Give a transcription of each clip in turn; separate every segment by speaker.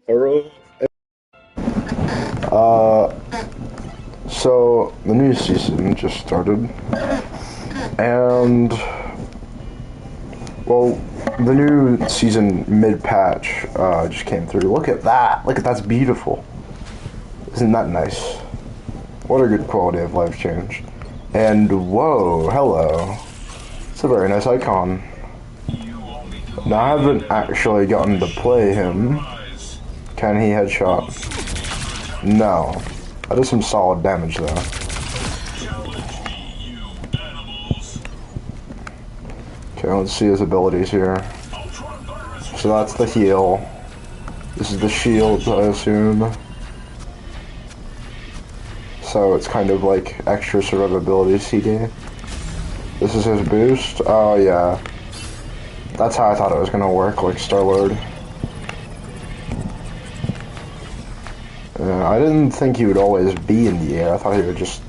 Speaker 1: Hello. Uh, so the new season just started, and well, the new season mid-patch just came through. Look at that! Look at that's beautiful. Isn't that nice? What a good quality of life change. And whoa, hello. It's a very nice icon. Now I haven't actually gotten to play him. Can he headshot? No. That is some solid damage though. Okay, let's see his abilities here. So that's the heal. This is the shield, I assume. So it's kind of like extra survivability CD. This is his boost. Oh yeah. That's how I thought it was gonna work, like Star-Lord. I didn't think he would always be in the air. I thought he would just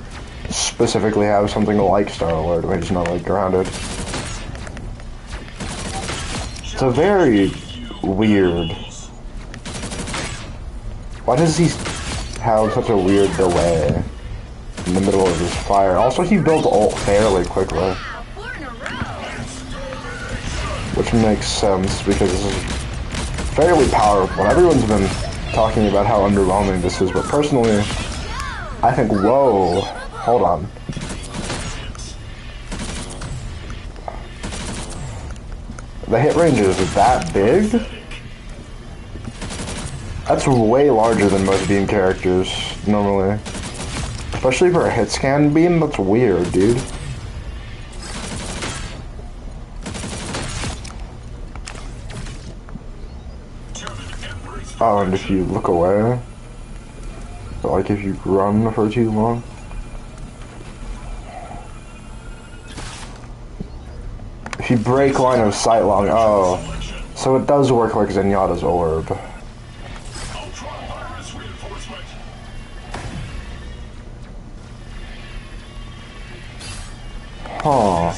Speaker 1: specifically have something like Star-Lord when he's not like grounded. It's a very weird. Why does he have such a weird delay in the middle of his fire? Also, he built ult fairly quickly, which makes sense because this is fairly powerful. Everyone's been talking about how underwhelming this is, but personally, I think, whoa, hold on. The hit range is that big? That's way larger than most beam characters, normally. Especially for a hit scan beam, that's weird, dude. Oh, and if you look away, like if you run for too long. If you break line of sight long, oh. So it does work like Zenyatta's orb. Huh.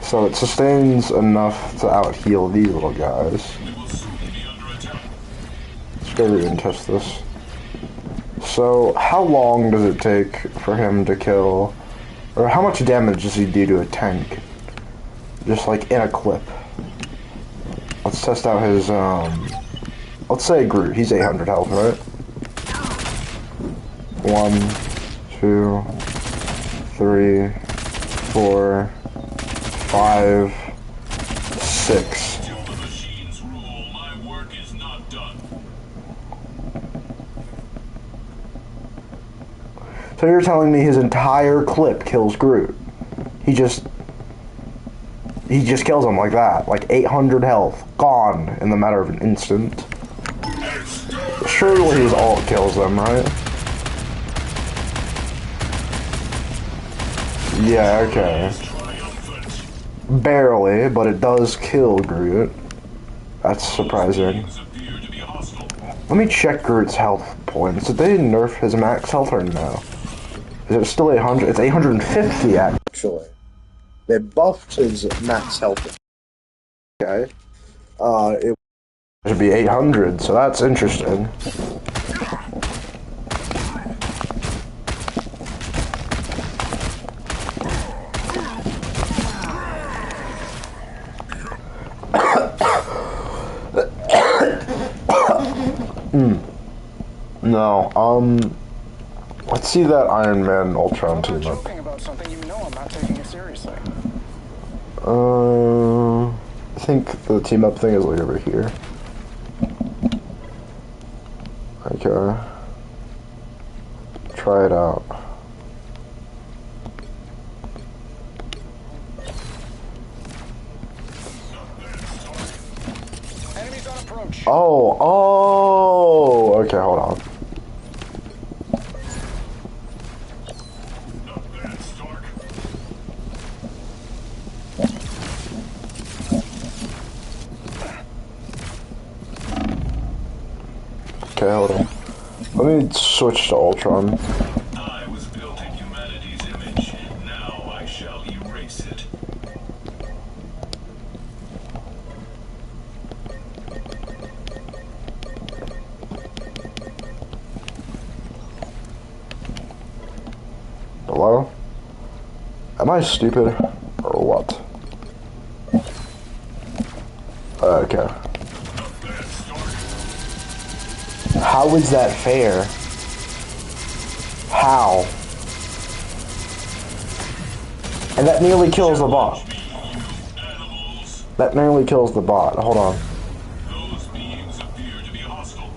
Speaker 1: So it sustains enough to out-heal these little guys. Let's go and test this. So, how long does it take for him to kill, or how much damage does he do to a tank? Just like in a clip. Let's test out his, let's say Groot, he's 800 health, right? 1, 2, 3, 4, 5, 6. So you're telling me his entire clip kills Groot? He just kills him like that, like 800 health, gone in the matter of an instant. Surely his ult kills them, right? Yeah, okay. Barely, but it does kill Groot. That's surprising. Let me check Groot's health points. Did they nerf his max health or no? Is it still 800? It's 850 actually. They buffed his max health. Okay. It should be 800, so that's interesting. No, let's see that Iron Man Ultron team up. I think the team up thing is like over here. Okay. Try it out. Oh, okay, hold on. Okay, hold on. Let me switch to Ultron. I was built in humanity's image. Now I shall erase it. Am I stupid? Or what? Okay. How is that fair? How? And that nearly kills the bot. That nearly kills the bot. Hold on.
Speaker 2: Those beings appear to be hostile.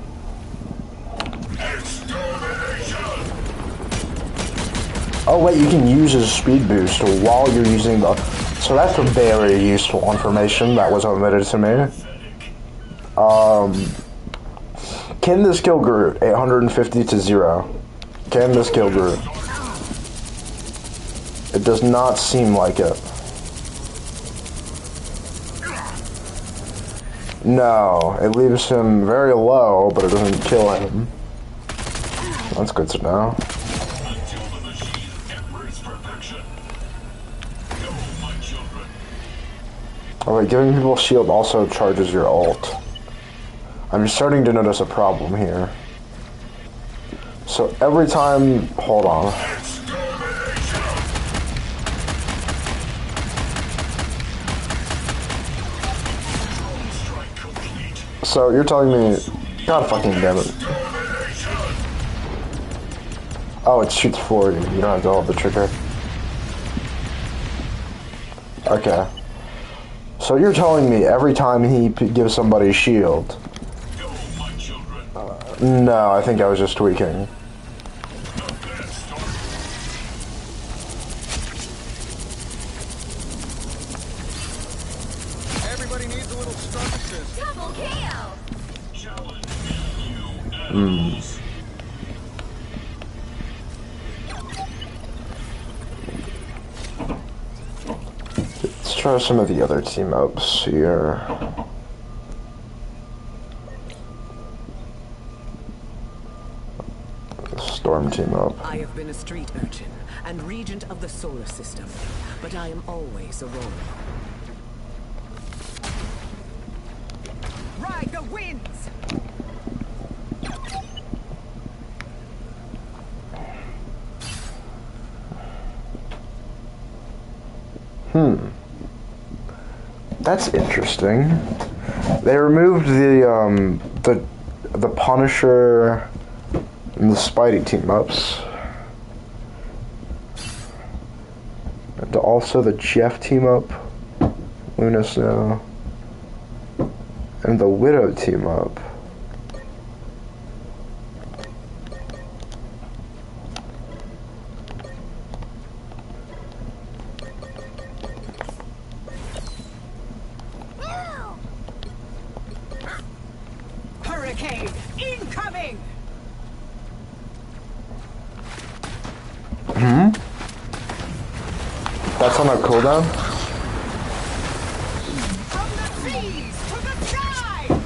Speaker 1: Oh wait, you can use his speed boost while you're using the... So that's a very useful information that was omitted to me. Can this kill Groot? 850 to 0. Can this kill Groot? It does not seem like it. No, it leaves him very low, but it doesn't kill him. That's good to know. Oh wait, giving people shield also charges your ult. I'm starting to notice a problem here. So every time... Hold on. So you're telling me... God fucking damn it. Oh, it shoots for you. You don't have to hold the trigger. Okay. So you're telling me every time he gives somebody a shield... no, I think I was just tweaking.
Speaker 3: Everybody needs a little structure.
Speaker 4: Double kill.
Speaker 1: Let's try some of the other team ups here. Storm team up.
Speaker 5: I have been a street urchin and regent of the solar system, but I am always a roller. Ride the winds!
Speaker 1: That's interesting. They removed the Punisher and the Spidey team ups. And also the Jeff team up. Luna Snow. And the Widow team up.
Speaker 5: Hurricane incoming!
Speaker 1: That's on a cooldown?
Speaker 5: From the seas to the skies!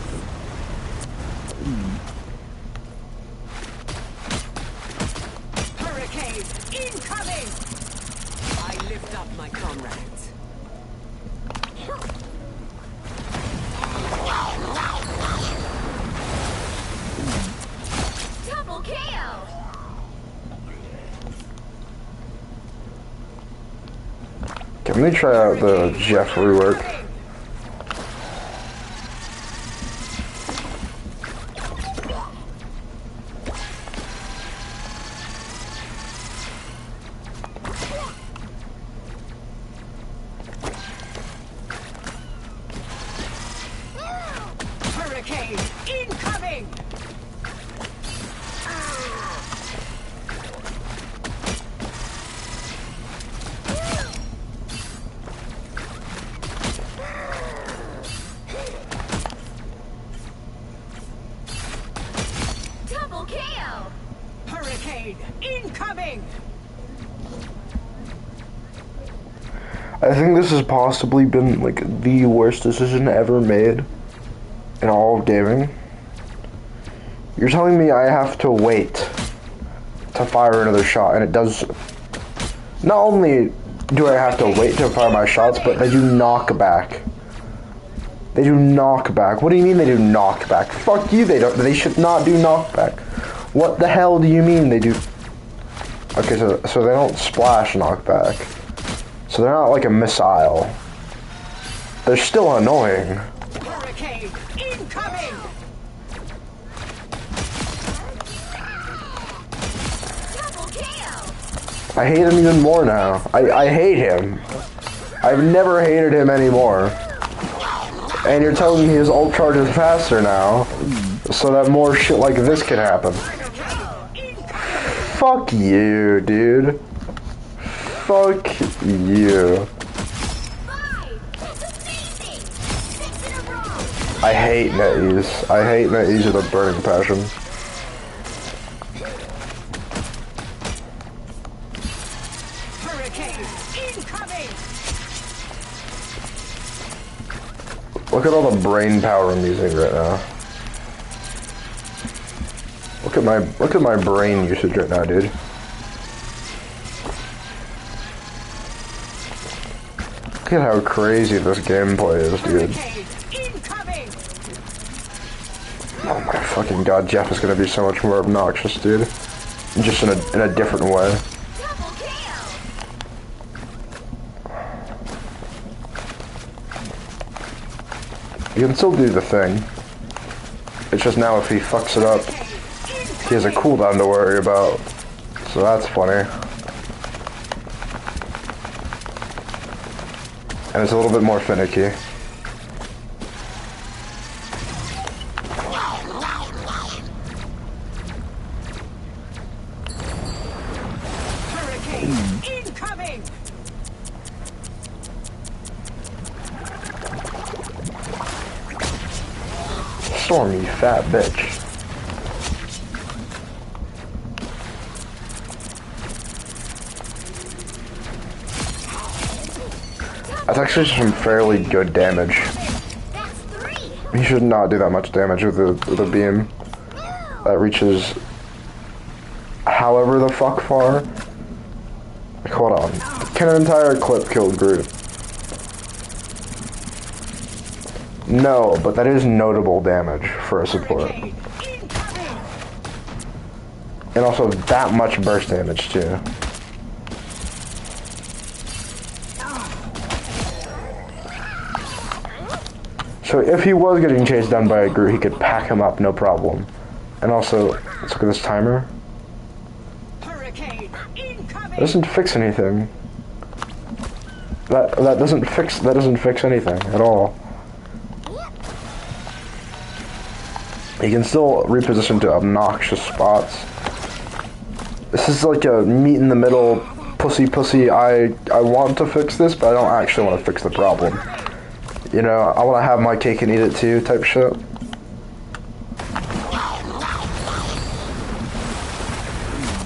Speaker 5: Hurricane incoming! I lift up my comrades.
Speaker 4: Double kill.
Speaker 1: Okay, let me try out the Jeff rework.
Speaker 5: Hurricane incoming!
Speaker 4: Double kill.
Speaker 5: Hurricane incoming!
Speaker 1: I think this has possibly been like the worst decision ever made in all of gaming. You're telling me I have to wait to fire another shot, and it does. Not only do I have to wait to fire my shots, but they do knockback. They do knockback. What do you mean they do knockback? Fuck you, they don't. They should not do knockback. What the hell do you mean they do? Okay, so they don't splash knockback. So they're not like a missile. They're still annoying.
Speaker 5: Hurricane incoming!
Speaker 4: Double kill!
Speaker 1: I hate him even more now. I hate him. I've never hated him anymore. And you're telling me his ult charge is faster now, so that more shit like this can happen. Fuck you, dude. Fuck you.
Speaker 4: 5! That's amazing! 6 in a row!
Speaker 1: I hate NetEase. I hate NetEase with a burning passion.
Speaker 5: Hurricane incoming!
Speaker 1: Look at all the brain power I'm using right now. Look at my brain usage right now, dude. Look at how crazy this gameplay is, dude.
Speaker 5: Hurricane incoming!
Speaker 1: Oh my fucking god, Jeff is gonna be so much more obnoxious, dude. Just in a different way.
Speaker 4: Double kill!
Speaker 1: You can still do the thing. It's just now if he fucks it up, he has a cooldown to worry about. So that's funny. And it's a little bit more finicky.
Speaker 5: Hurricane incoming!
Speaker 1: Storm, you fat bitch. That's actually some fairly good damage.
Speaker 4: That's 3!
Speaker 1: He should not do that much damage with a beam that reaches however the fuck far. Like, hold on. Can an entire clip kill Groot? No, but that is notable damage for a support.
Speaker 5: Hurricane incoming!
Speaker 1: And also that much burst damage too. So if he was getting chased down by a Groot, he could pack him up, no problem. And also, let's look at this timer.
Speaker 5: Hurricane
Speaker 1: It
Speaker 5: incoming!
Speaker 1: doesn't fix anything. That doesn't fix anything at all. He can still reposition to obnoxious spots. This is like a meet in the middle, pussy. I want to fix this, but I don't actually want to fix the problem. You know, I want to have my cake and eat it too type shit.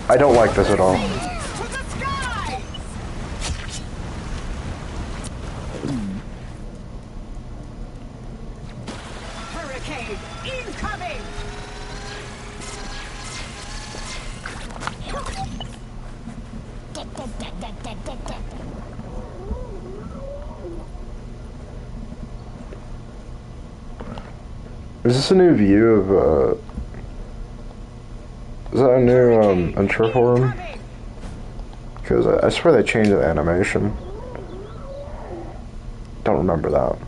Speaker 1: I don't like this at all.
Speaker 5: To the sky! Hurricane incoming!
Speaker 1: Is this a new view of, is that a new, intro for him?
Speaker 5: Incoming!
Speaker 1: Because I swear they changed the animation. Don't remember that.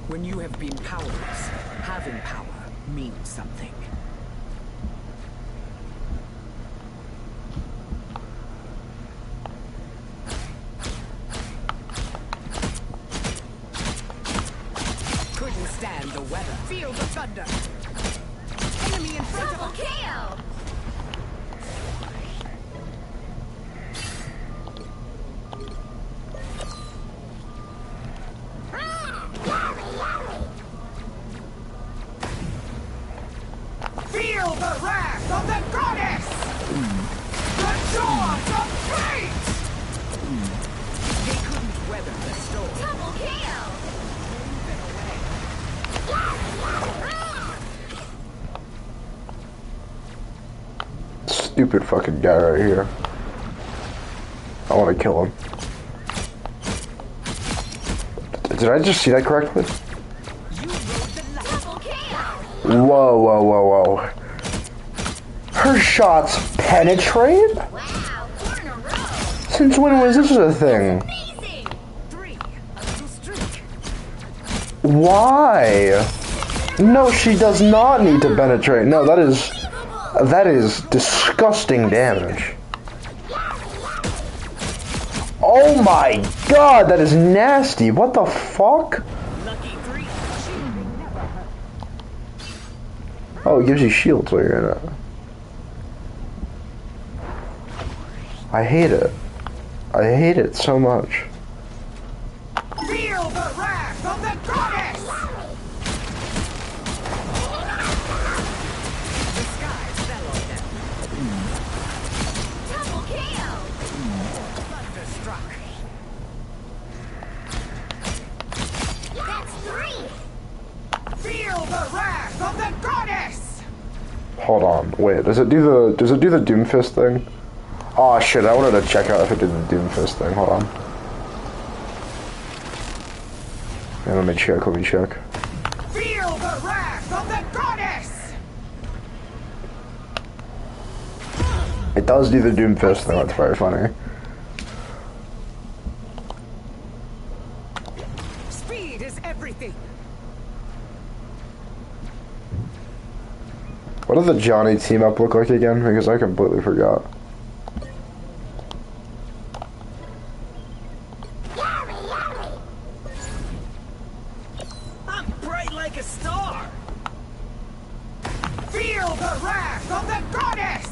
Speaker 5: When you have been powerless, having power means something. Couldn't stand the weather. Feel the thunder. Enemy in front of
Speaker 4: Double kill!
Speaker 5: Feel the wrath of the goddess! The jaws of fate! They couldn't weather the storm.
Speaker 4: Double kill!
Speaker 1: Stupid fucking guy right here. I want to kill him. Did I just see that correctly?
Speaker 5: You rode the light.
Speaker 4: Double kill!
Speaker 1: Whoa. Her shots Penetrate?
Speaker 4: Wow, 4 in a row.
Speaker 1: Since when was this a thing?
Speaker 4: Amazing.
Speaker 5: 3. A little streak.
Speaker 1: Why? No, she does not need to penetrate. No, that is disgusting damage. Oh my god, that is nasty. What the fuck?
Speaker 5: Lucky 3. Shielding never hurt.
Speaker 1: Oh, it gives you shields while you're in it. I hate it. I hate it so much.
Speaker 5: Feel the wrath of the goddess! The skies fell on them.
Speaker 4: Double KO.
Speaker 5: Thunderstruck.
Speaker 4: That's 3.
Speaker 5: Feel the wrath of the goddess!
Speaker 1: Hold on, wait. Does it do the Doomfist thing? Oh shit! I wanted to check out if it did the Doomfist thing. Hold on. Yeah, let me check. Let me check.
Speaker 5: Feel the wrath of the goddess!
Speaker 1: It does do the Doomfist thing. That's very funny.
Speaker 5: Speed is everything.
Speaker 1: What does the Johnny team up look like again? Because I completely forgot.
Speaker 5: I'm bright like a star. Feel the wrath of the goddess!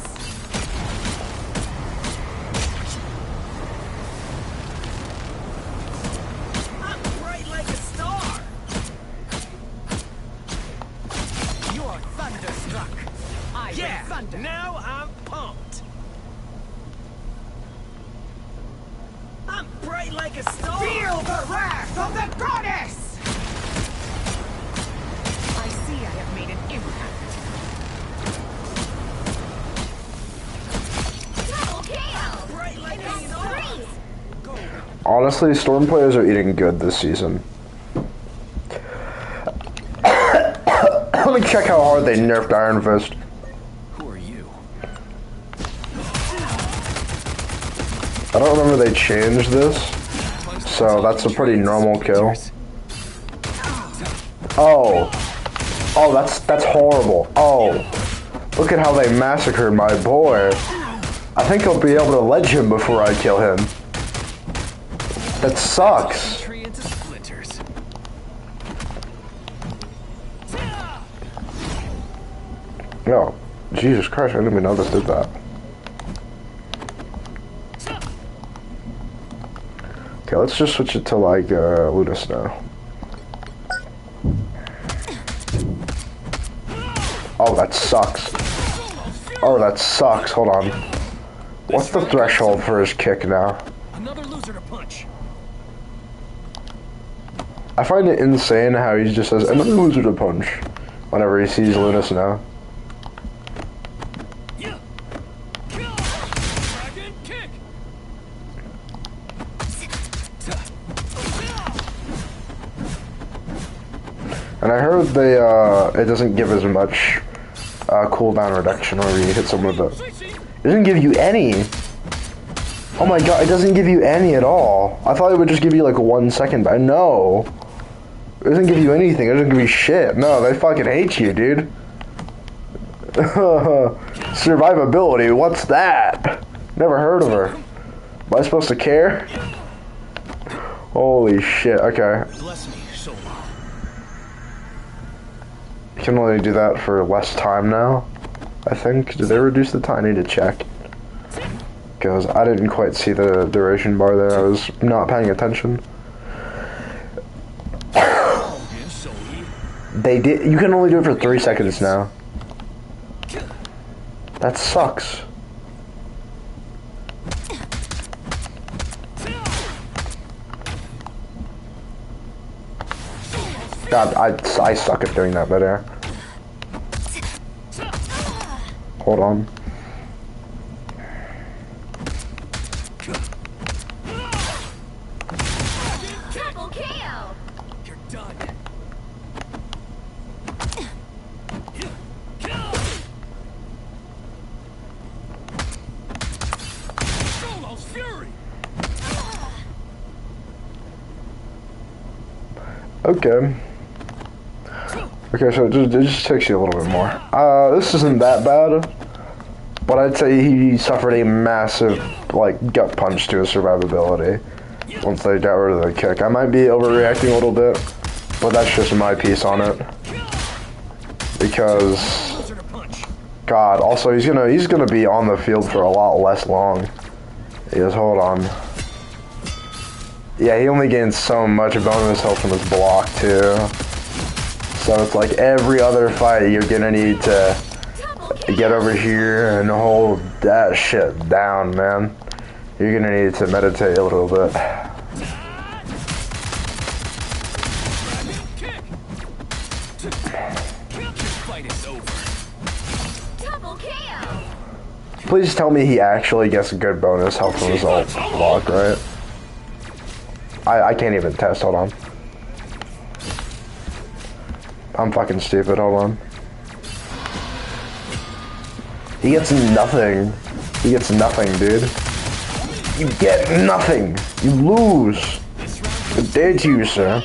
Speaker 5: I'm bright like a star. You're thunderstruck. Yeah, thunder. Now I'm pumped. I'm bright like a star. Feel the wrath of the goddess! I see I have made an impact.
Speaker 4: Double KO.
Speaker 5: Bright like
Speaker 4: And
Speaker 5: a
Speaker 4: that's
Speaker 5: star.
Speaker 4: 3.
Speaker 1: Honestly, Storm players are eating good this season. Let me check how hard they nerfed Iron Fist.
Speaker 3: Who are you?
Speaker 1: I don't remember they changed this, so that's a pretty normal kill. Oh. Oh, that's horrible. Oh. Look at how they massacred my boy. I think I'll be able to ledge him before I kill him. That sucks.
Speaker 3: Tree into splinters.
Speaker 1: No. Jesus Christ, I didn't even know this did that. Okay, let's just switch it to like Ludus now. Oh, that sucks. Oh, that sucks. Hold on. What's the threshold for his kick now?
Speaker 3: Another loser to punch.
Speaker 1: I find it insane how he just says, another loser to punch whenever he sees Ludus now.
Speaker 3: Yeah. Kill. Dragon kick.
Speaker 1: And I heard they, it doesn't give as much cooldown reduction whenever you hit someone with it. It doesn't give you any. Oh my god, it doesn't give you any at all. I thought it would just give you like 1 second, but no. It doesn't give you anything. It doesn't give you shit. No, they fucking hate you, dude. Survivability, what's that? Never heard of her. Am I supposed to care? Holy shit, okay.
Speaker 3: Bless me, soul.
Speaker 1: You can only do that for less time now, I think. Did they reduce the time? I need to check. Because I didn't quite see the duration bar there. I was not paying attention. They did. You can only do it for 3 seconds now. That sucks. God, I suck at doing that better. Hold on.
Speaker 4: Triple KO.
Speaker 3: You're done.
Speaker 1: Okay. Okay, so it just takes you a little bit more. This isn't that bad, but I'd say he suffered a massive, like, gut punch to his survivability once they got rid of the kick. I might be overreacting a little bit, but that's just my piece on it. Because, God, also he's gonna be on the field for a lot less long. Because, hold on. Yeah, he only gains so much bonus health from his block, too. So it's like every other fight, you're gonna need to get over here and hold that shit down, man. You're gonna need to meditate a little bit. Please tell me he actually gets a good bonus health from his ult block, right? I can't even test, hold on. I'm fucking stupid, hold on. He gets nothing. He gets nothing, dude. You get nothing. You lose. Good day to you, sir.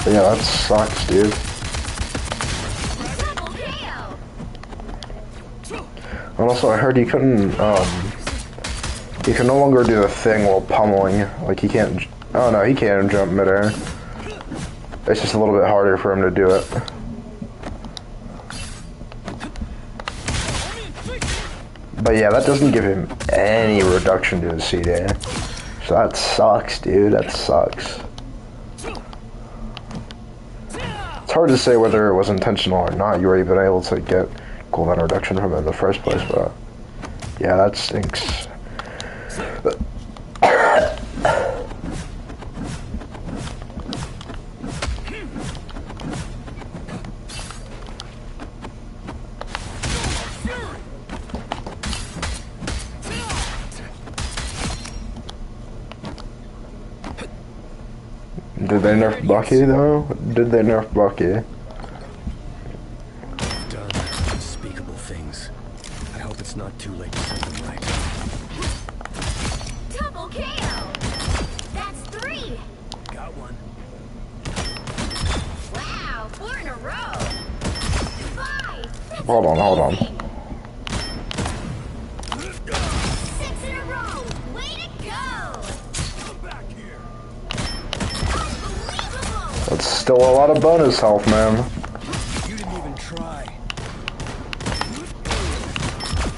Speaker 1: Yeah, that sucks, dude. And also, I heard he couldn't, he can no longer do the thing while pummeling. Like, he can't, oh no, he can jump midair. It's just a little bit harder for him to do it. But yeah, that doesn't give him any reduction to his CD. So that sucks, dude, that sucks. It's hard to say whether it was intentional or not. You were even able to get cooldown reduction from it in the first place, but yeah, that stinks. Did they nerf Bucky though? Did they nerf Bucky?
Speaker 3: Done unspeakable things. I hope it's not too late to set them right.
Speaker 4: Double KO! That's 3!
Speaker 3: Got one.
Speaker 4: Wow, 4 in a row! 5!
Speaker 1: Hold on.
Speaker 4: 6 in a row! Way to go!
Speaker 3: Come back here.
Speaker 4: Unbelievable!
Speaker 1: That's still a lot of bonus health, man.
Speaker 3: You didn't even try.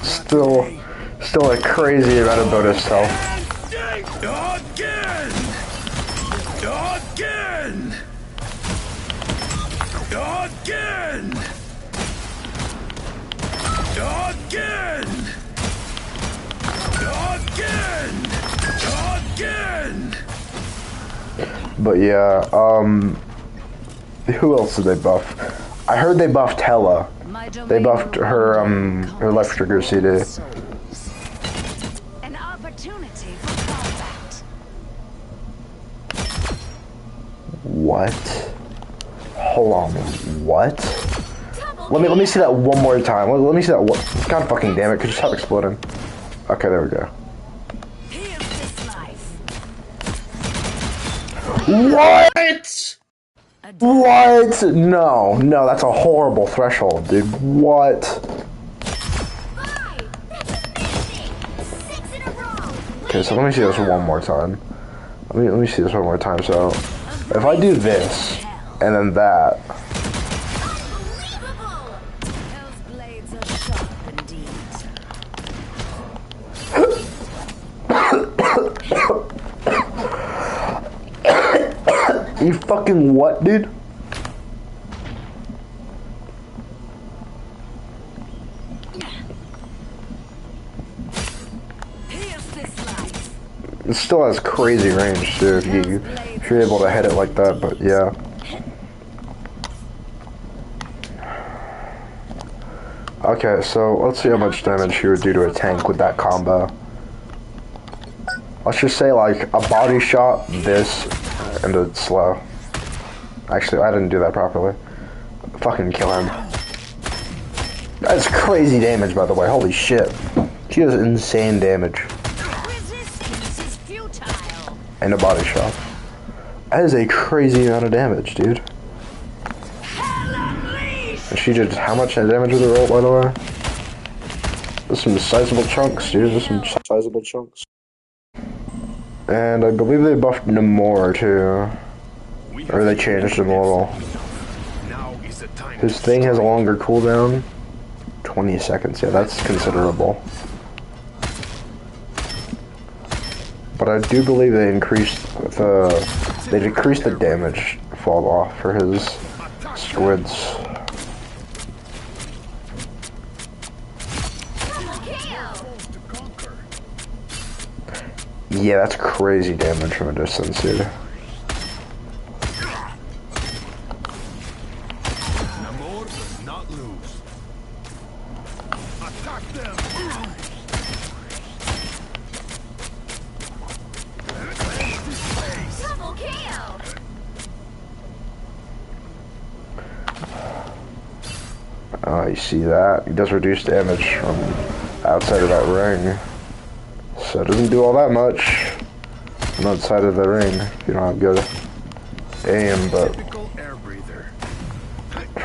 Speaker 1: Still a crazy amount of bonus health.
Speaker 3: Again!
Speaker 1: But yeah, who else did they buff? I heard they buffed Hella. They buffed her left trigger CD.
Speaker 4: An opportunity for combat.
Speaker 1: What? Hold on, what? Let me see that one more time. Let me see that one. God fucking damn it, could you stop exploding? Okay, there we go.
Speaker 4: Here's this life.
Speaker 1: What? What? No, that's a horrible threshold, dude. What?
Speaker 4: 5! That's amazing! 6 in a row!
Speaker 1: Okay, so let me see this one more time. Let me see this one more time. So, if I do this, and then that.
Speaker 4: Unbelievable! Those blades are sharp indeed.
Speaker 1: You fucking what, dude?
Speaker 4: Here's this life.
Speaker 1: It still has crazy range, too, if you're able to hit it like that, but yeah. Okay, so let's see how much damage she would do to a tank with that combo. Let's just say, like, a body shot, this, and a slow. Actually, I didn't do that properly. Fucking kill him. That's crazy damage, by the way. Holy shit. She does insane damage.
Speaker 4: Resistance is futile.
Speaker 1: And a body shot. That is a crazy amount of damage, dude. And she did how much damage with her ult, by the way? There's some sizable chunks, dude. There's some sizable chunks. And I believe they buffed Namor, too. Or they changed him a little. His thing has a longer cooldown. 20 seconds, yeah, that's considerable. But I do believe they decreased the damage fall off for his squids. Yeah, that's crazy damage from a distance, dude.
Speaker 3: Namor does not lose. Attack them!
Speaker 4: Double kill.
Speaker 1: Oh, you see that? He does reduce damage from outside of that ring. So it doesn't do all that much from outside of the ring if you don't have good aim, but
Speaker 3: Typical air breather.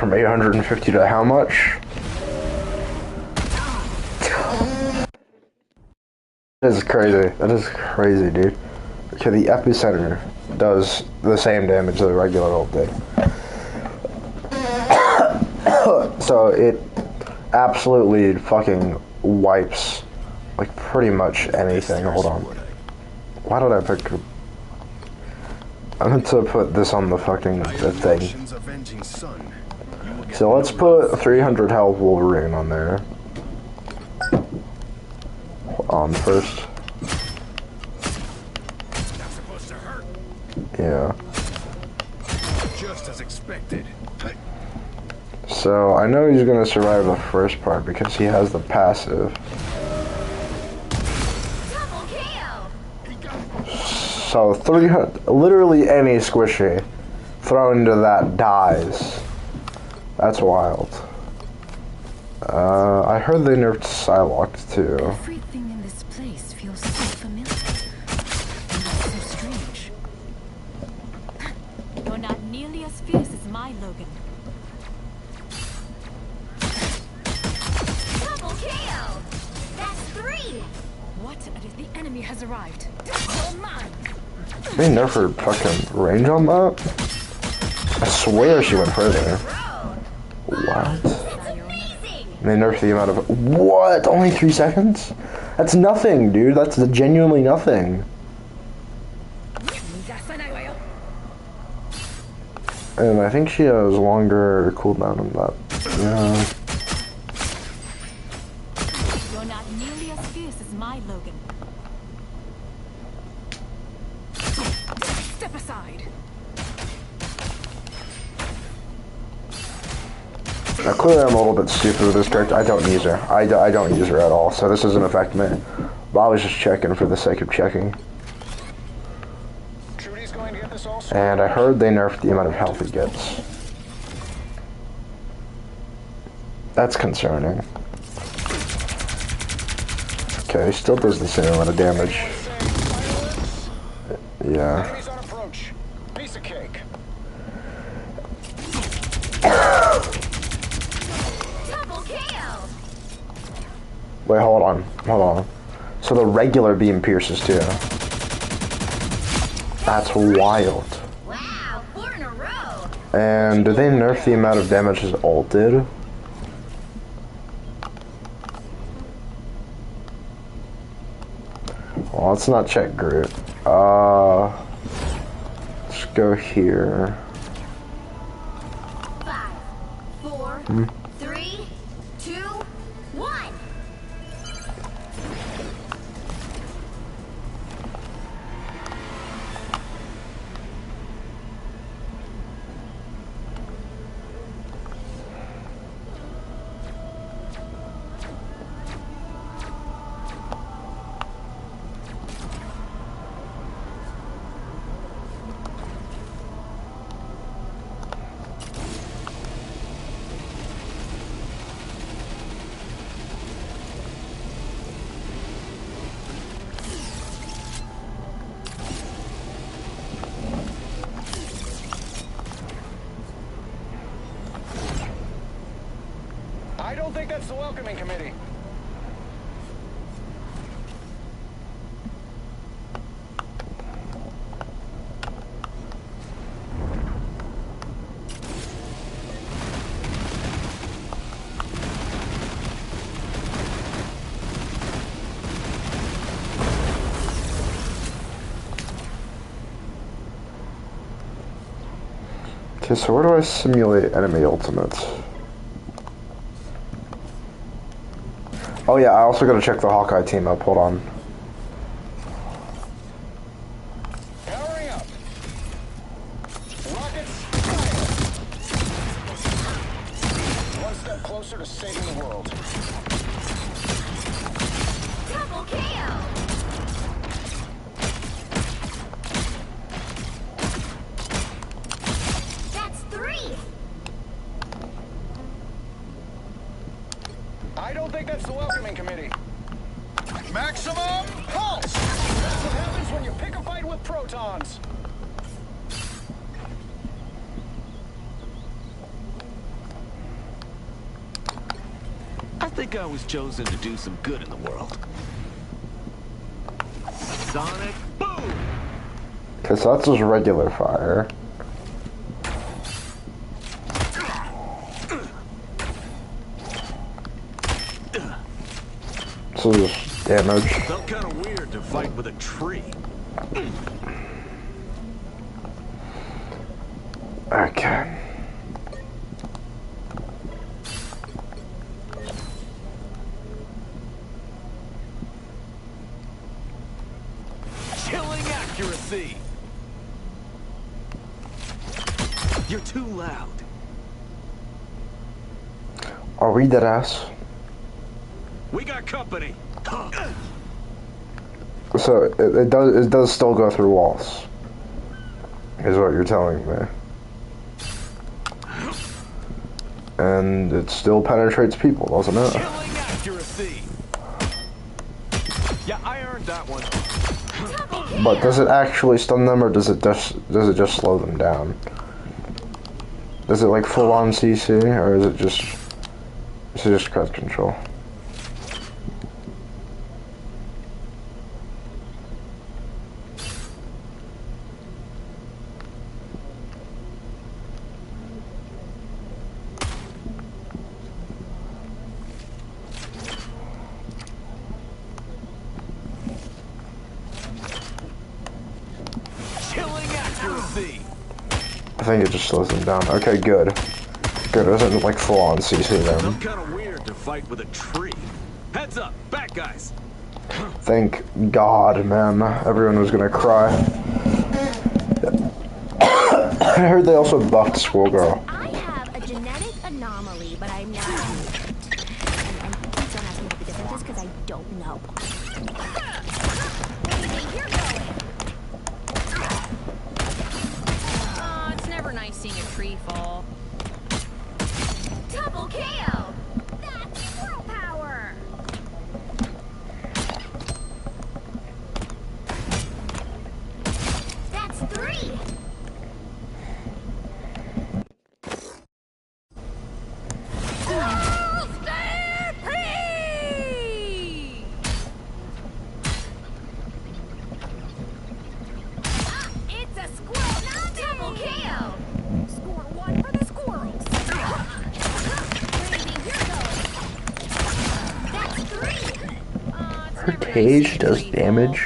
Speaker 1: from 850 to how much? That is crazy. That is crazy, dude. Okay, the epicenter does the same damage that the regular ult did. So it absolutely fucking wipes like pretty much anything. Hold on. Why did I pick? I meant to put this on the fucking thing. So let's put 300 health Wolverine on there. On first.
Speaker 3: Not supposed to hurt.
Speaker 1: Yeah.
Speaker 3: Just as expected.
Speaker 1: So I know he's gonna survive the first part because he has the passive.
Speaker 4: Double kill.
Speaker 1: So 300, literally any squishy thrown into that dies. That's wild. I heard they nerfed Psylocke too.
Speaker 6: Everything in this place feels so familiar. And so strange.
Speaker 7: You're not nearly as fierce as my Logan.
Speaker 4: Double kill. That's 3.
Speaker 6: What? The enemy has arrived. You're mine.
Speaker 1: They nerfed her fucking range on that? I swear she went further. What? They nerfed the amount of... What? Only 3 seconds? That's nothing, dude. That's genuinely nothing. And I think she has longer cooldown than that. Yeah.
Speaker 7: You're not nearly as fierce as my Logan.
Speaker 6: Step aside.
Speaker 1: Now clearly I'm a little bit stupid with this character. I don't use her. I don't use her at all, so this doesn't affect me. But I was just checking for the sake of checking. And I heard they nerfed the amount of health he gets. That's concerning. Okay, he still does the same amount of damage. Yeah.
Speaker 8: Enemies on approach. Piece of cake.
Speaker 4: Double kill.
Speaker 1: Wait, hold on. Hold on. So the regular beam pierces too. That's wild.
Speaker 4: Wow, 4 in a row.
Speaker 1: And do they nerf the amount of damage his ult did? Well, let's not check Groot. Let's go here.
Speaker 4: 5, 4, 3, 2, 1.
Speaker 8: I don't think that's the welcoming committee.
Speaker 1: Okay, so where do I simulate enemy ultimates? Oh yeah, I also gotta check the Hawkeye team up, hold on.
Speaker 8: Powering up. Rockets, fire. One step closer to saving the world.
Speaker 4: Double kill! That's 3!
Speaker 8: I don't think that's the welcoming committee. Maximum pulse! That's what happens when you pick a fight with protons.
Speaker 9: I think I was chosen to do some good in the world. Sonic boom!
Speaker 1: Okay, so that's just regular fire. So just damage.
Speaker 9: Felt kind of weird to fight with a tree.
Speaker 1: Okay.
Speaker 9: Killing accuracy! You're too loud.
Speaker 1: Are we dead ass?
Speaker 9: We got company.
Speaker 1: So it does still go through walls, is what you're telling me. And it still penetrates people, doesn't it?
Speaker 9: Killing accuracy. Yeah, I earned that one.
Speaker 1: But does it actually stun them, or does it just slow them down? Is it like full on CC, or is it just crowd control?
Speaker 9: Killing accuracy.
Speaker 1: I think it just slows them down. Okay, good. Good, it doesn't like full on CC them.
Speaker 9: Felt kind of weird to fight with a tree. Heads up, back guys.
Speaker 1: Thank God, man. Everyone was gonna cry. I heard they also buffed Schoolgirl.
Speaker 4: I have a genetic anomaly, but I'm not. And please don't ask me what the difference is, because I don't know. Baby, you're going.
Speaker 6: Oh, it's never nice seeing a tree fall.
Speaker 4: Double kill! That's full power! That's 3! It's a squirrel! Double kill! Score 1 for the squirrels! Baby, you're going! That's 3!
Speaker 6: Oh, it's
Speaker 1: Her
Speaker 6: never nice
Speaker 1: cage
Speaker 6: seeing a
Speaker 1: does
Speaker 6: tree
Speaker 1: damage.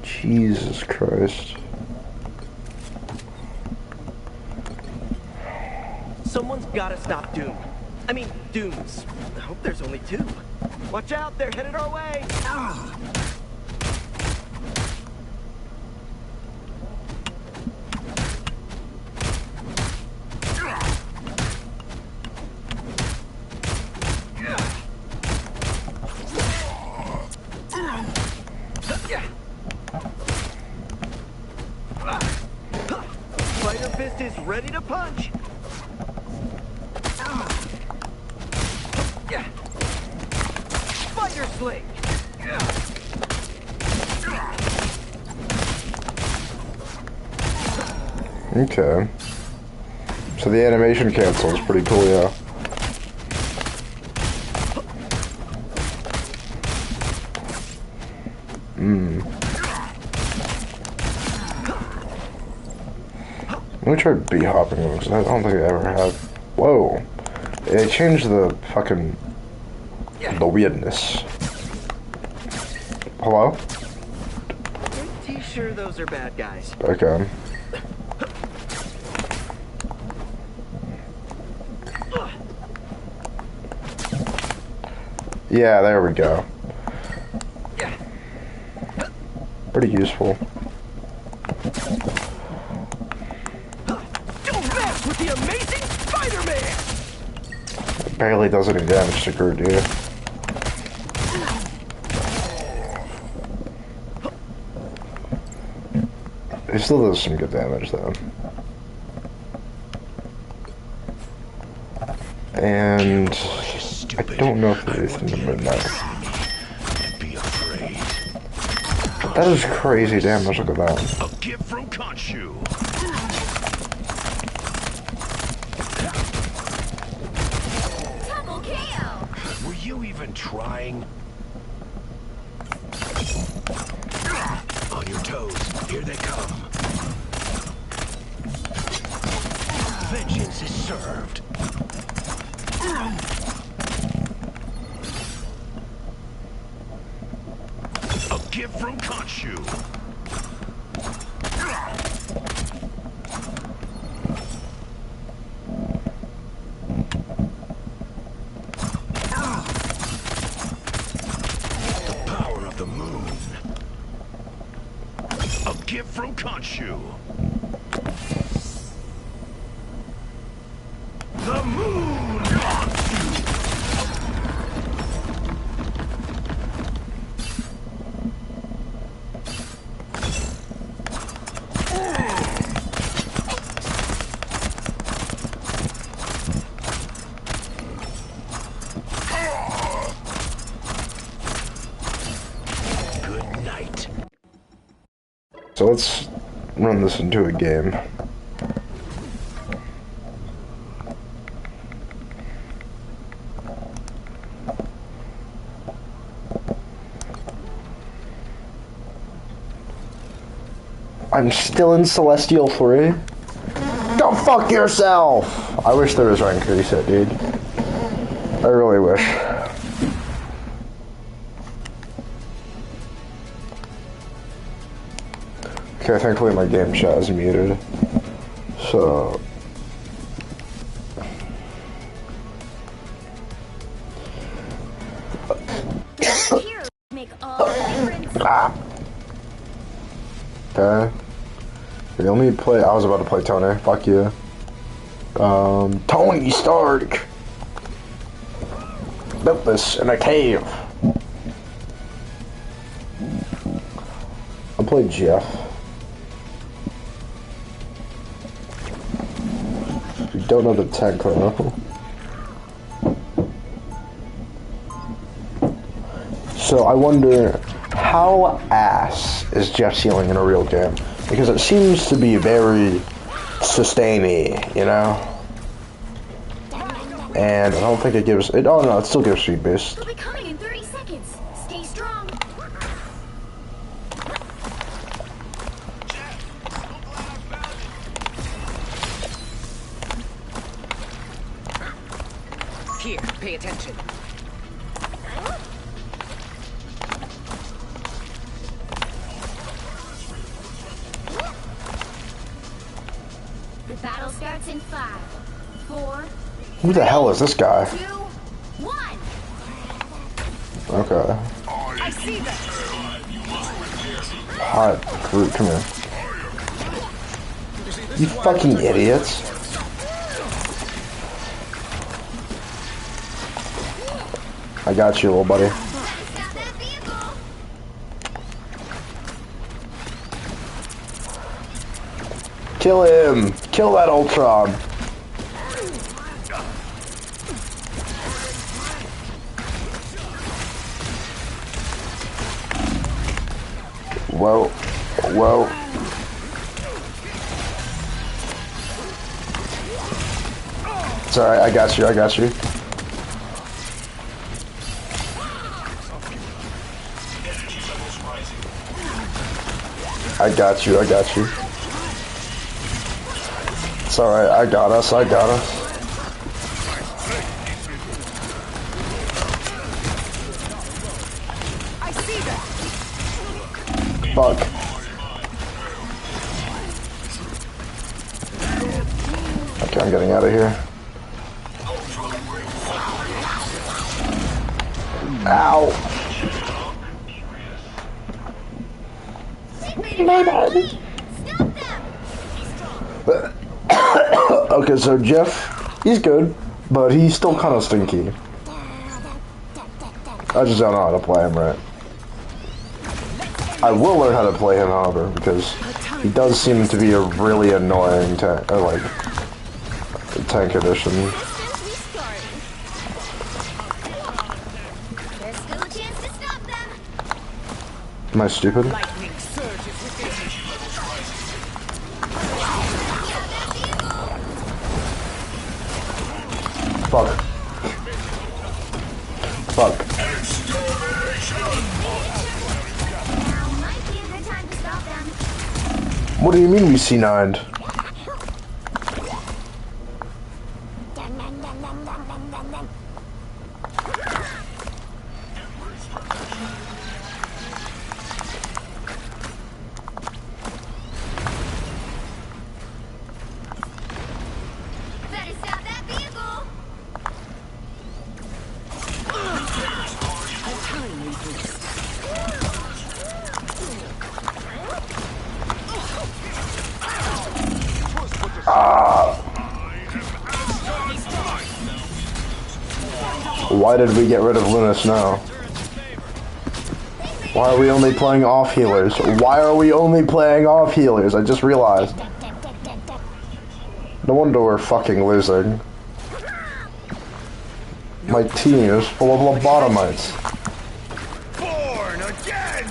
Speaker 1: Jesus Christ.
Speaker 10: Someone's gotta stop Doom. I mean, Dooms. I hope there's only 2. Watch out, they're headed our way! Ah. Spider Fist is ready to punch! Spider Sling!
Speaker 1: Okay. So the animation cancel is pretty cool, yeah. Let me try B-hopping because I don't think I ever have. Whoa. They changed the fucking... the weirdness. Hello?
Speaker 10: Pretty sure those are bad guys.
Speaker 1: Okay. Yeah, there we go. Pretty useful.
Speaker 10: Don't mess with the amazing Spider-Man!
Speaker 1: Barely does any damage to Groot, dude. He still does some good damage, though. And I don't know if there's anything in midnight. That is crazy damage, look at that.
Speaker 2: A gift from Khonshu.
Speaker 4: Double KO.
Speaker 2: Were you even trying? On your toes. Here they come. Vengeance is served. A gift from Khonshu. The power of the moon. A gift from Khonshu. The moon haunts you. Good night.
Speaker 1: So let's run this into a game. I'm still in Celestial 3? Go fuck yourself! I wish there was rank reset, dude. I really wish. Okay, thankfully my game chat is muted. So...
Speaker 4: Here, make all the difference.
Speaker 1: Ah! Okay. Here, let me play. I was about to play Tony. Fuck you. Tony Stark! Built this in a cave. I'll play Jeff. You don't know the tank though. So I wonder, how ass is Jeff Sealing in a real game? Because it seems to be very sustainy, you know? And I don't think it gives it. Oh no, it still gives speed boost.
Speaker 4: We'll be coming in 30 seconds. Stay strong.
Speaker 5: Here, pay attention.
Speaker 4: The battle starts in 5, 4,
Speaker 1: Who the hell is this guy?
Speaker 4: 2, 1.
Speaker 1: Okay.
Speaker 5: I see them.
Speaker 1: Hot Groot, come here. You fucking idiots. I got you, little buddy. Kill him! Kill that Ultron! Whoa. Whoa. It's alright, I got you, I got you. I got you, I got you. It's alright, I got us, I got us.
Speaker 5: I see that.
Speaker 1: Fuck. Okay, I'm getting out of here. Ow. Okay, so Jeff, he's good, but he's still kind of stinky. I just don't know how to play him right. I will learn how to play him, however, because he does seem to be a really annoying tank, tank edition.
Speaker 4: There's still a chance to stop them.
Speaker 1: Am I stupid?
Speaker 5: Lightning surges within me.
Speaker 1: Fuck. Fuck.
Speaker 4: Now might be a good time to stop them.
Speaker 1: What do you mean we C9'd?
Speaker 4: Better stop that vehicle.
Speaker 1: Why did we get rid of Lunas now? Why are we only playing off healers? Why are we only playing off healers? I just realized. No wonder we're fucking losing. My team is full of lobotomites.
Speaker 2: Born again!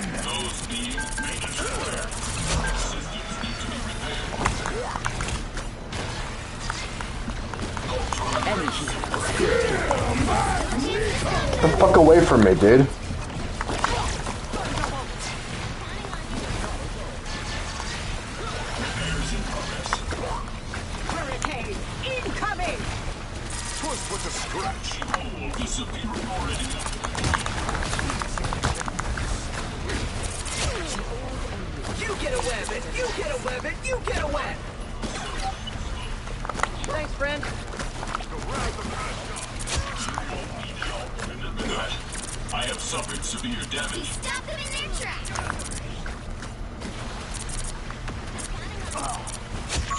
Speaker 1: Get the fuck away from me, dude.
Speaker 5: Hurricane incoming.
Speaker 2: Push with a scratch.
Speaker 5: You get a weapon. You get a weapon. You get a weapon. Thanks, friend.
Speaker 2: I have suffered severe damage.
Speaker 4: Stop them in their tracks.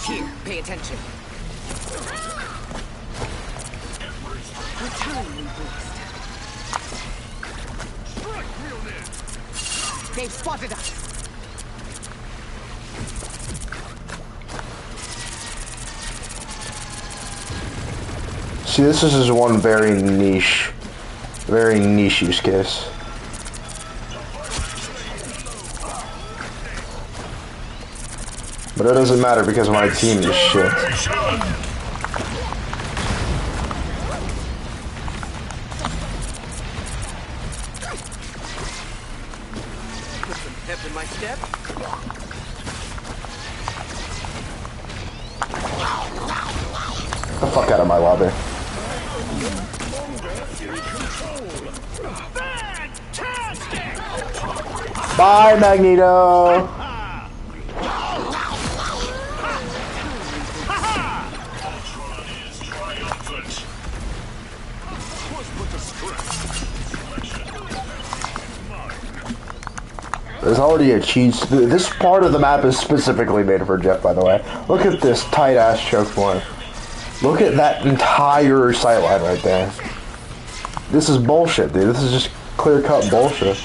Speaker 5: Here, pay attention. Returning boost.
Speaker 2: Strike realness.
Speaker 5: They've spotted us.
Speaker 1: See, this is one very niche use case. But it doesn't matter because my team is shit.
Speaker 10: Put some pep in my step.
Speaker 1: Get the fuck out of my lobby. Bye, Magneto! There's already a cheese. This part of the map is specifically made for Jeff, by the way. Look at this tight-ass choke point. Look at that entire sightline right there. This is bullshit, dude. This is just clear-cut bullshit.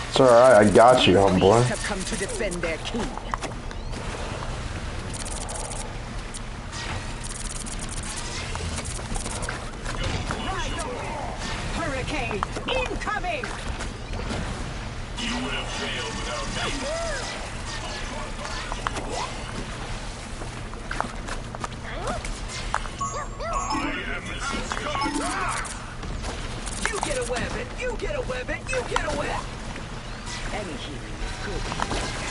Speaker 1: It's alright, I got you, homeboy.
Speaker 5: Have come to defend their king. Hurricane incoming.
Speaker 2: You would have failed without me.
Speaker 10: get a weapon, you get a weapon!
Speaker 5: Any healing is good.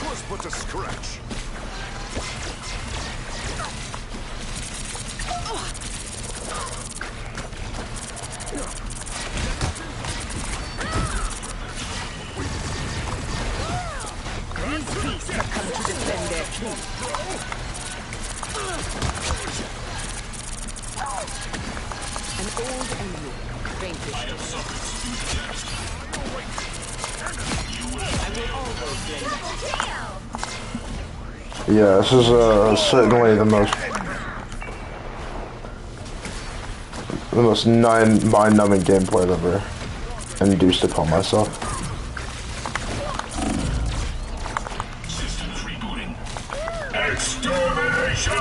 Speaker 2: Was but a scratch.
Speaker 5: These beasts have come to defend their king. An old enemy, vanquished. I will always win.
Speaker 1: Yeah, this is certainly the most mind-numbing gameplay I've ever induced upon myself.
Speaker 2: Systems rebooting. Extermination!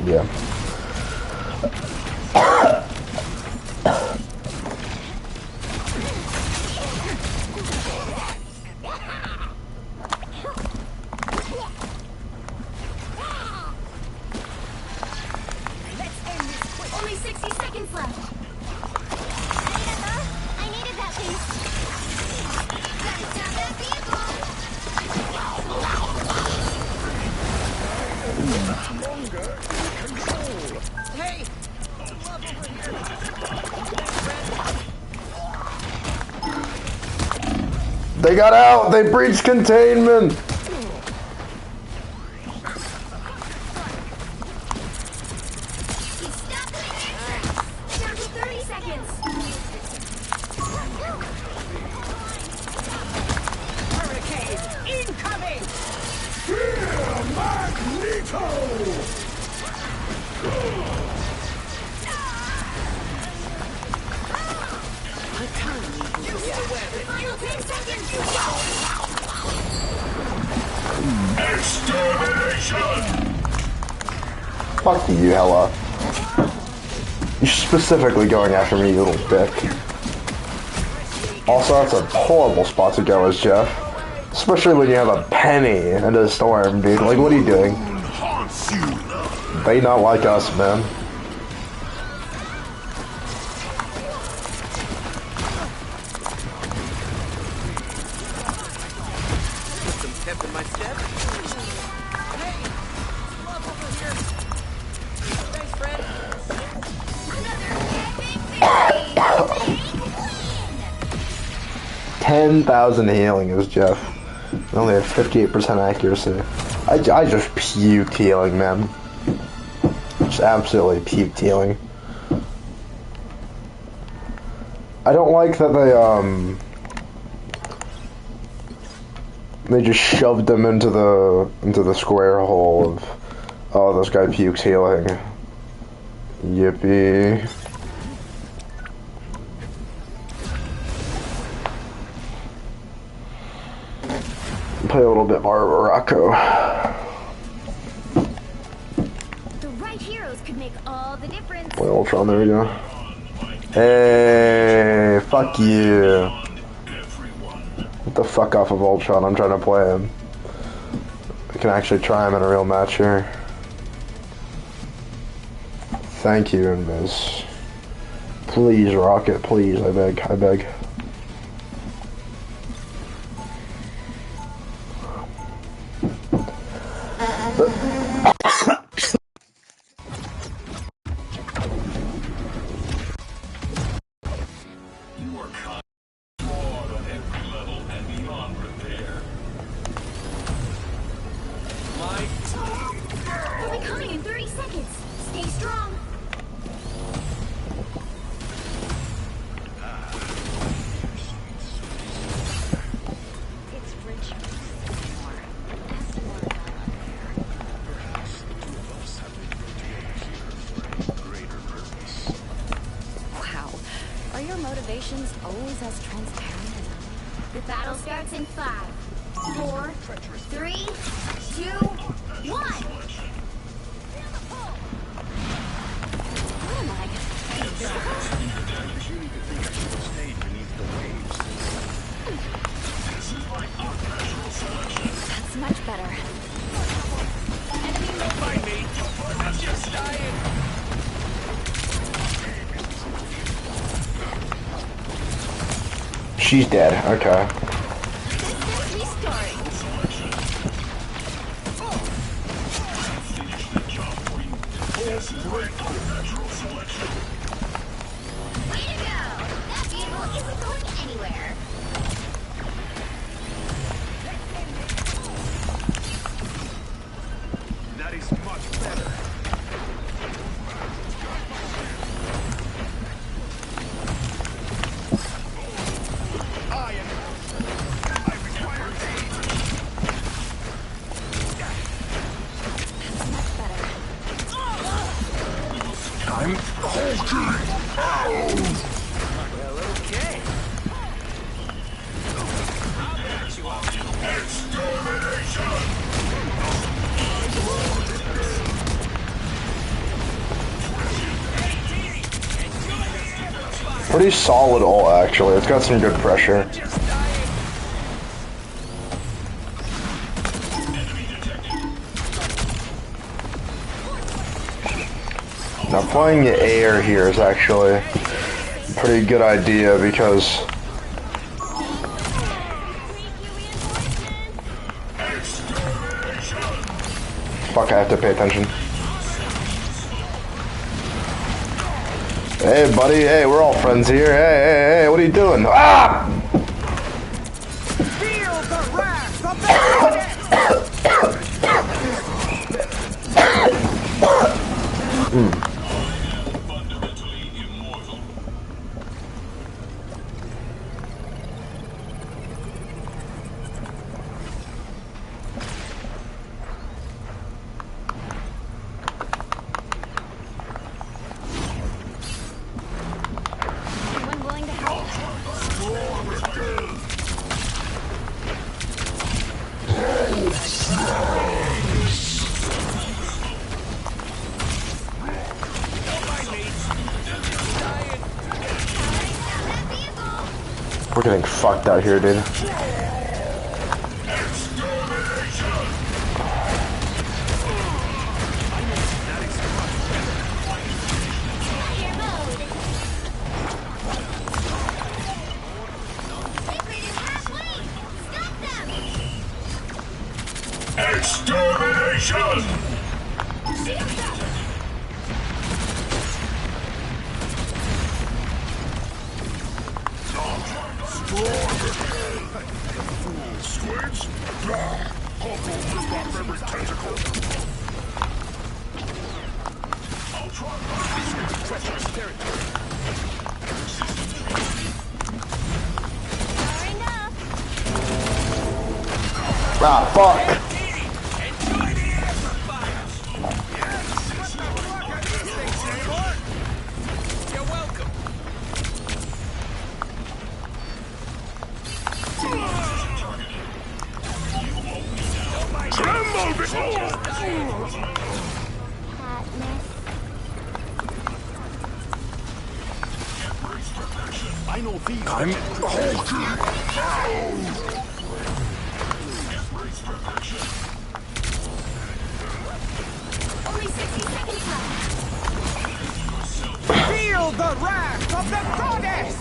Speaker 1: Yeah.
Speaker 4: Only 60 seconds left. I needed that piece. Gotta stop that vehicle.
Speaker 5: Hey!
Speaker 1: They got out! They breached containment!
Speaker 4: Stop doing that. Down to 30 seconds.
Speaker 5: Hurricane incoming!
Speaker 4: Final 10 seconds.
Speaker 2: Extermination!
Speaker 1: Fuck you, Hella. You're specifically going after me, you little dick. Also, that's a horrible spot to go as Jeff. Especially when you have a penny in a storm, dude. Like, what are you doing?
Speaker 2: Haunts you.
Speaker 1: They not like us, man.
Speaker 10: Put some pep in my step. Hey! Love over here! Thanks, friend.
Speaker 1: 10,000 healing is Jeff. I only have 58% accuracy. I just puked healing, man. Just absolutely puked healing. I don't like that they just shoved them into the square hole of, oh, this guy pukes healing. Yippee. Play a little bit more Morocco.
Speaker 4: The right heroes could make all the difference.
Speaker 1: Play Ultron, there we go. Hey, fuck you. Get the fuck off of Ultron, I'm trying to play him. I can actually try him in a real match here. Thank you, Invis. Please, Rocket, please, I beg, I beg.
Speaker 2: You are caught on every level and beyond repair.
Speaker 4: They'll be coming in 30 seconds. Stay strong.
Speaker 6: Wow. Are your motivations always as transparent as
Speaker 4: The battle starts in 5, 4, 3, 2, 1.
Speaker 6: What am I? That's much better.
Speaker 1: She's dead. Okay.
Speaker 8: That is much better. I require aid.
Speaker 2: I'm hulking out.
Speaker 10: Well, okay.
Speaker 1: Pretty solid ult, actually. It's got some good pressure. Now playing the air here is actually a pretty good idea because fuck, I have to pay attention. Hey buddy, hey, we're all friends here. Hey, what are you doing? Ah!
Speaker 5: Feel the wrath of the goddess!
Speaker 2: Fundamentally immortal.
Speaker 4: Anyone willing to help?
Speaker 1: We're getting fucked out here, dude.
Speaker 2: Extermination! Squids? I'll go rip off every tentacle. I'll try my treacherous territory.
Speaker 1: Ah, fuck.
Speaker 5: You're welcome.
Speaker 2: Tremble before!
Speaker 8: I know these.
Speaker 2: I'm hulking out!
Speaker 4: Only 60 seconds left.
Speaker 5: Feel the wrath of the goddess!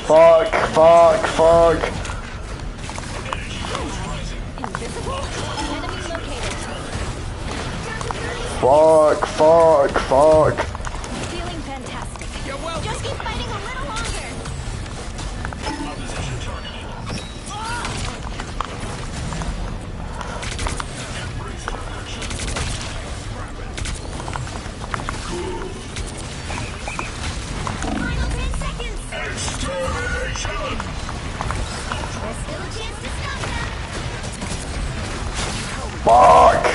Speaker 1: Fuck.
Speaker 4: Invisible? Enemy located.
Speaker 1: Fuck.
Speaker 4: Feeling fantastic. Just keep fighting a little longer. Final 10 seconds.
Speaker 2: Extermination!
Speaker 4: There's still a chance to stop them.
Speaker 1: Fuck.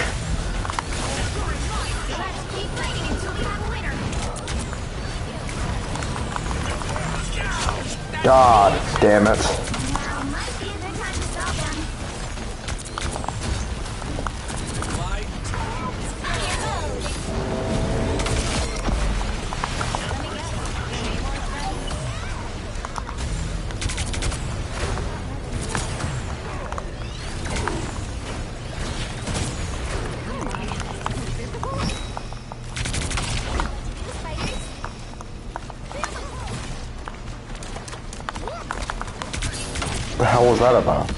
Speaker 4: Let's keep fighting until we have a winner.
Speaker 1: God damn it.
Speaker 4: Now might be a good time to stop them. Fire mode. Let me guess. Any more friends?
Speaker 1: hell was that about?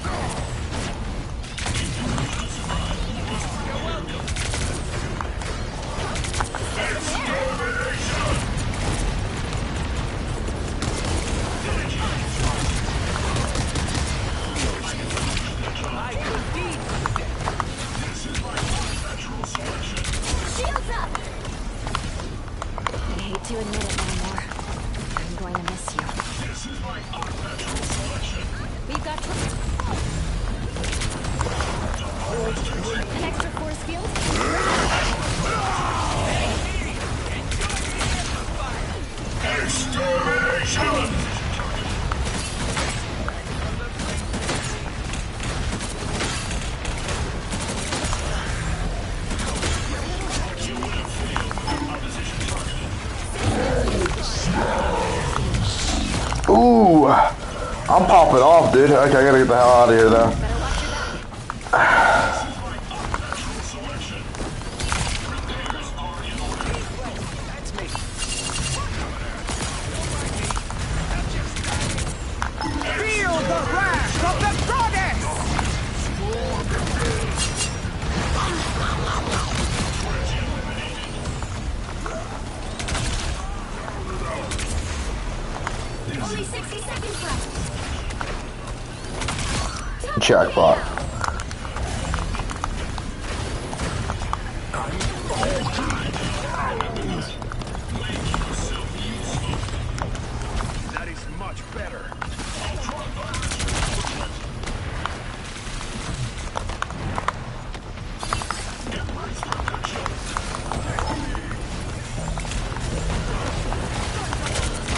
Speaker 4: Shields up! I hate to admit it no more. I'm going to miss you. We've got an extra force field.
Speaker 2: Extermination!
Speaker 1: Ooh, I'm popping off, dude. Okay, I gotta get the hell out of here, though.
Speaker 5: Feel the wrath of the goddess!
Speaker 4: Only 60 seconds left.
Speaker 1: Jackpot.
Speaker 8: That is much better.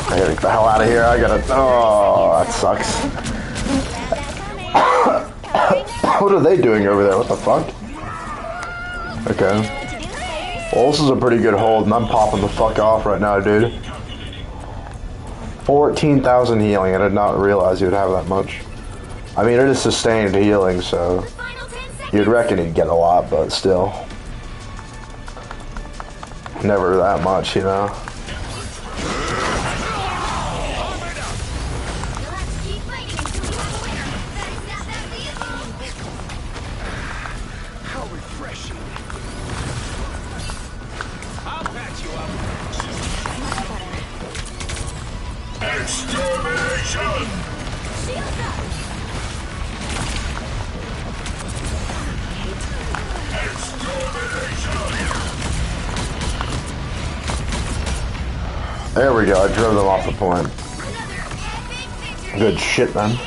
Speaker 1: I gotta get the hell out of here. I gotta. Oh, that sucks. What are they doing over there? What the fuck? Okay. Well, this is a pretty good hold, and I'm popping the fuck off right now, dude. 14,000 healing. I did not realize you would have that much. I mean, it is sustained healing, so you'd reckon you'd get a lot, but still. Never that much, you know?
Speaker 8: How refreshing. I'll patch you up.
Speaker 2: Extermination!
Speaker 4: Shields up!
Speaker 1: There we go. I drove them off the point. Good shit, man.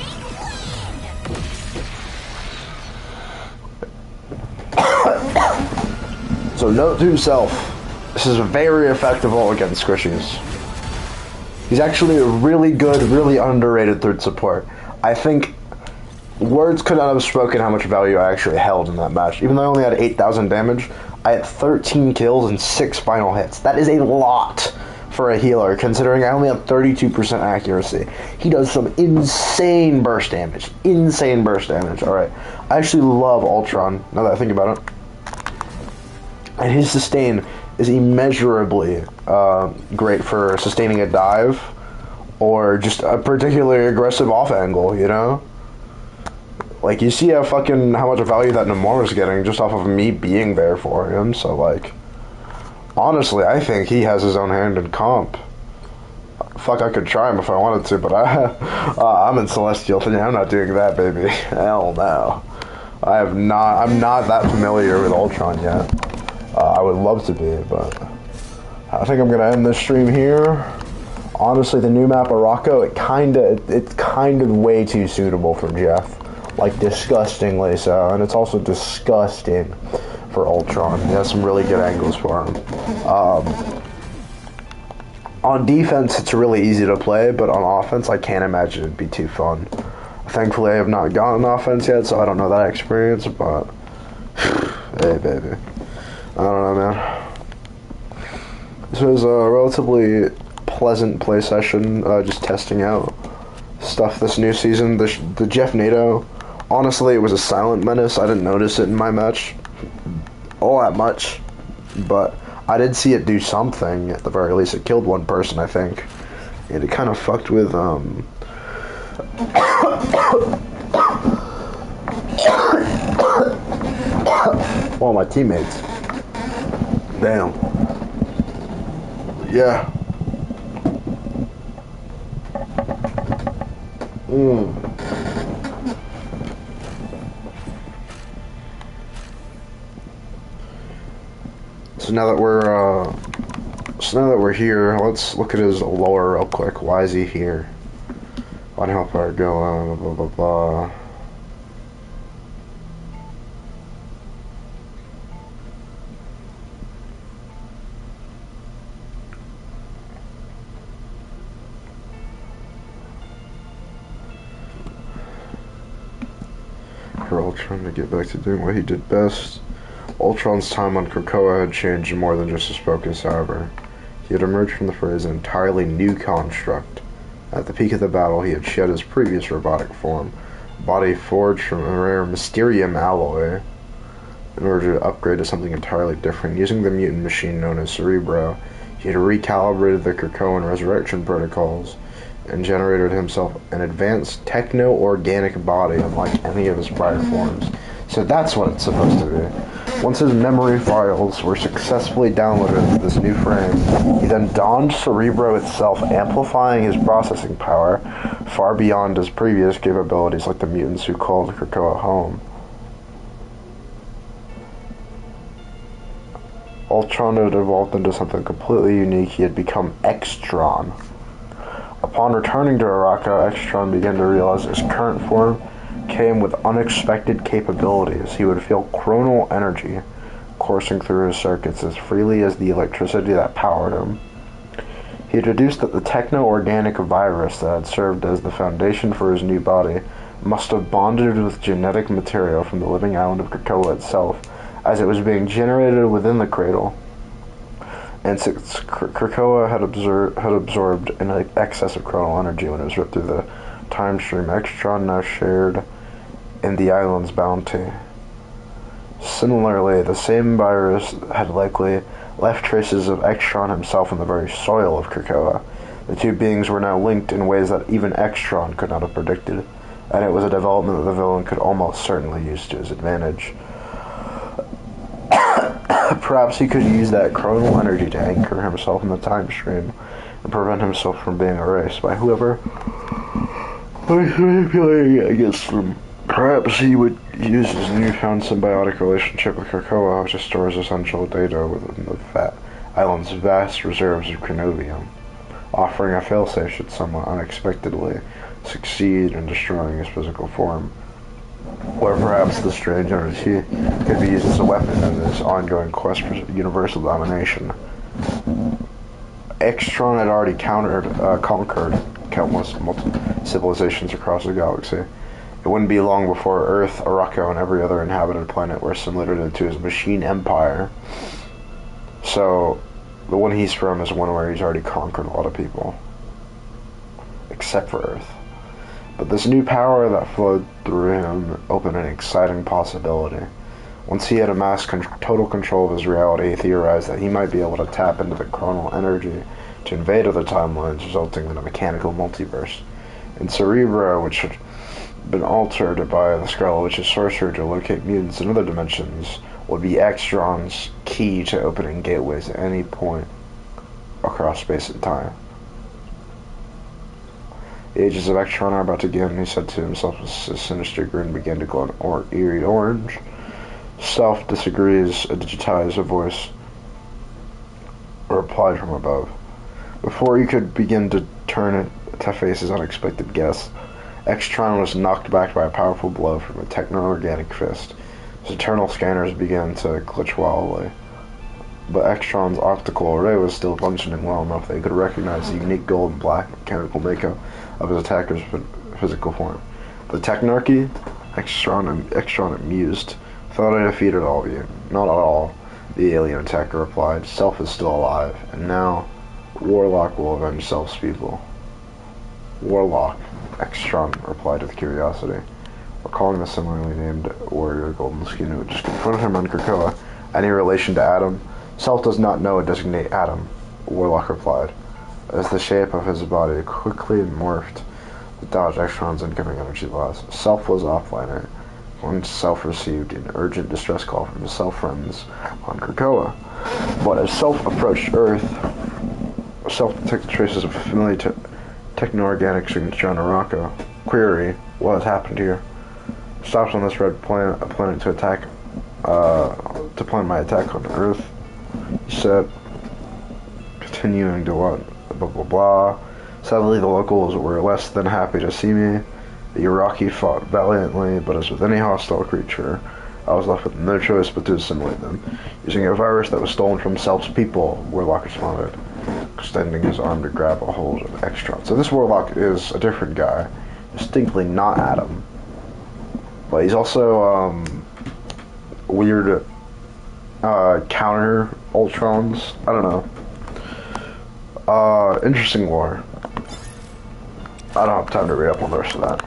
Speaker 1: So note to himself, this is a very effective ult against squishies. He's actually a really good, really underrated third support. I think words could not have spoken how much value I actually held in that match. Even though I only had 8,000 damage, I had 13 kills and 6 final hits. That is a lot for a healer, considering I only have 32% accuracy. He does some insane burst damage. Insane burst damage. Alright. I actually love Ultron, now that I think about it. And his sustain is immeasurably great for sustaining a dive or just a particularly aggressive off angle, you know? Like, you see how much value that Namor's getting just off of me being there for him, so like, honestly, I think he has his own hand in comp. Fuck, I could try him if I wanted to, but I'm in Celestial today. I'm not doing that, baby. Hell no. I'm not that familiar with Ultron yet. I would love to be, but I think I'm gonna end this stream here. Honestly, the new map Araco, it's kind of way too suitable for Jeff, like disgustingly so, and it's also disgusting for Ultron. He has some really good angles for him. On defense, it's really easy to play, but on offense, I can't imagine it'd be too fun. Thankfully, I have not gotten offense yet, so I don't know that experience, but hey, baby. I don't know, man. This was a relatively pleasant play session, just testing out stuff this new season. The Jeff NATO, honestly, it was a silent menace. I didn't notice it in my match all that much, but I did see it do something. At the very least, it killed one person, I think, and it kind of fucked with Well, my teammates. Damn. Yeah. So now that we're here, let's look at his lore real quick. Why is he here? Why help our go? Blah blah blah. Ultron to get back to doing what he did best. Ultron's time on Krakoa had changed more than just his focus, however. He had emerged from the fray as an entirely new construct. At the peak of the battle, he had shed his previous robotic form, a body forged from a rare Mysterium alloy, in order to upgrade to something entirely different. Using the mutant machine known as Cerebro, he had recalibrated the Krakoan resurrection protocols and generated himself an advanced techno-organic body unlike any of his prior forms. So that's what it's supposed to be. Once his memory files were successfully downloaded into this new frame, he then donned Cerebro itself, amplifying his processing power far beyond his previous capabilities, like the mutants who called Krakoa home. Ultron had evolved into something completely unique. He had become Extron. Upon returning to Araka, Extron began to realize his current form came with unexpected capabilities. He would feel chronal energy coursing through his circuits as freely as the electricity that powered him. He had deduced that the techno-organic virus that had served as the foundation for his new body must have bonded with genetic material from the living island of Krakoa itself, as it was being generated within the cradle. And since Krakoa had absorbed an excess of chronal energy when it was ripped through the time stream, Extron now shared in the island's bounty. Similarly, the same virus had likely left traces of Extron himself in the very soil of Krakoa. The two beings were now linked in ways that even Extron could not have predicted, and it was a development that the villain could almost certainly use to his advantage. Perhaps he could use that chronal energy to anchor himself in the time stream and prevent himself from being erased by whoever was manipulating it against him. Perhaps he would use his newfound symbiotic relationship with Krakoa, which stores essential data within the island's vast reserves of chronovium, offering a failsafe should someone unexpectedly succeed in destroying his physical form. Or perhaps the strange energy could be used as a weapon in this ongoing quest for universal domination. Extron had already conquered countless civilizations across the galaxy. It wouldn't be long before Earth, Araka, and every other inhabited planet were assimilated into his machine empire. So, the one he's from is one where he's already conquered a lot of people. Except for Earth. But this new power that flowed through him opened an exciting possibility. Once he had amassed total control of his reality, he theorized that he might be able to tap into the chronal energy to invade other timelines, resulting in a mechanical multiverse. In Cerebro, which had been altered by the Scarlet Witch's sorcery to locate mutants in other dimensions, would be Extron's key to opening gateways at any point across space and time. The ages of Extron are about to begin, he said to himself as his sinister grin began to glow an eerie orange. Self disagrees, a digitized voice replied from above. Before he could begin to turn to face his unexpected guest, Extron was knocked back by a powerful blow from a techno-organic fist. His internal scanners began to glitch wildly. But Extron's optical array was still functioning well enough that he could recognize the unique gold and black mechanical makeup of his attacker's physical form. The Technarchy? Extron amused. Thought I defeated all of you. Not at all, the alien attacker replied. Self is still alive, and now Warlock will avenge Self's people. Warlock, Extron replied with curiosity. Recalling the similarly named warrior Golden Skin who had just confronted him on Krakoa, any relation to Adam? Self does not know or designate Adam, Warlock replied, as the shape of his body quickly morphed to dodge Extron's incoming energy blast. Self was offliner, when Self received an urgent distress call from his Self friends on Krakoa. But as Self approached Earth, Self detected traces of familiar techno-organic signature on Araka. Query: what has happened here? Stopped on this red planet, a planet to attack, to plan my attack on Earth. He said, continuing to what? Blah blah blah. Sadly, the locals were less than happy to see me. The Iraqi fought valiantly, but as with any hostile creature, I was left with no choice but to assimilate them. Using a virus that was stolen from Self's people, Warlock responded, extending his arm to grab a hold of Extron. So this Warlock is a different guy, distinctly not Adam. But he's also, weird, counter Ultrons. I don't know. Interesting lore. I don't have time to read up on the rest of that.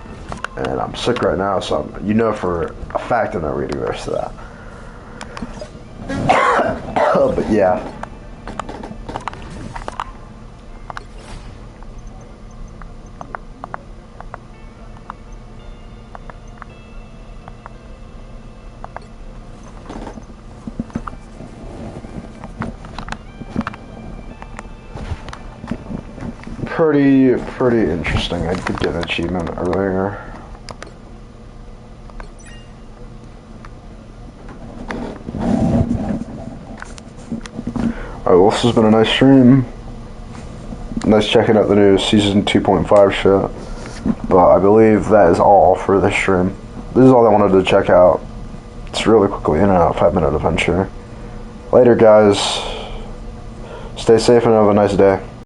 Speaker 1: And I'm sick right now, so you know for a fact I'm not reading the rest of that. But yeah. Pretty interesting. I did get an achievement earlier. Alright, well, this has been a nice stream. Nice checking out the new Season 2.5 shit. But I believe that is all for this stream. This is all I wanted to check out. It's really quickly in and out 5-minute adventure. Later, guys. Stay safe and have a nice day.